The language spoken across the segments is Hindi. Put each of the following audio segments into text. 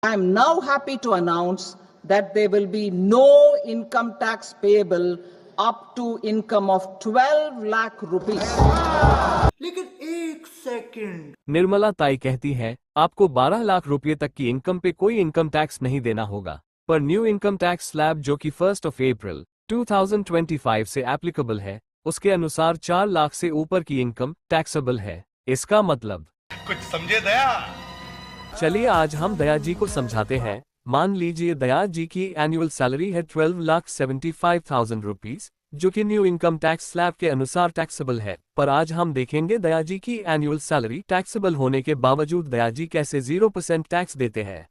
I am now happy to announce that there will be no income tax payable up to income of 12 lakh rupees. लेकिन एक सेकंड, निर्मला ताई कहती है आपको 12 लाख रुपए तक की इनकम पे कोई इनकम टैक्स नहीं देना होगा, पर न्यू इनकम टैक्स स्लैब जो कि 1 अप्रैल 2025 से एप्लीकेबल है, उसके अनुसार 4 लाख से ऊपर की इनकम टैक्सेबल है। इसका मतलब कुछ समझे दया? चलिए आज हम दया जी को समझाते हैं। मान लीजिए दया जी की एनुअल सैलरी है 12,75,000 रुपीज, जो कि न्यू इनकम टैक्स स्लैब के अनुसार टैक्सेबल है। पर आज हम देखेंगे दया जी की एनुअल सैलरी टैक्सेबल होने के बावजूद दया जी कैसे 0% टैक्स देते हैं।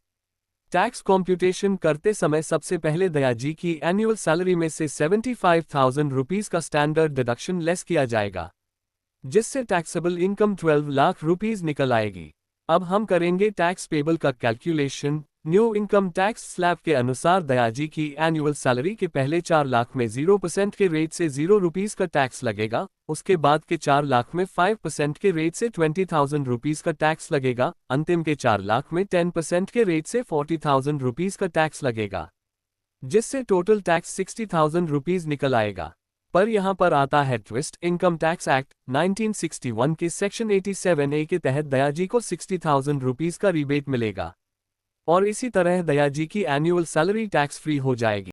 टैक्स कॉम्प्यूटेशन करते समय सबसे पहले दया जी की एनुअल सैलरी में से 75,000 रुपीज का स्टैंडर्ड डिडक्शन लेस किया जाएगा, जिससे टैक्सेबल इनकम 12 लाख रुपीज निकल आएगी। अब हम करेंगे टैक्स पेबल का calculation. New income tax slab के अनुसार दया जी की एनुअल सैलरी के पहले 4 लाख में 0% के रेट से 0 रुपीज का टैक्स लगेगा, उसके बाद के 4 लाख में 5% के रेट से 20,000 रुपीज का टैक्स लगेगा, अंतिम के 4 लाख में 10% के रेट से 40,000 रुपीज का टैक्स लगेगा, जिससे टोटल टैक्स 60,000 रुपीज निकल आएगा। पर यहाँ पर आता है ट्विस्ट। इनकम टैक्स एक्ट 1961 के सेक्शन 87A के तहत दया जी को 60,000 रुपीज का रिबेट मिलेगा और इसी तरह दया जी की एनुअल सैलरी टैक्स फ्री हो जाएगी।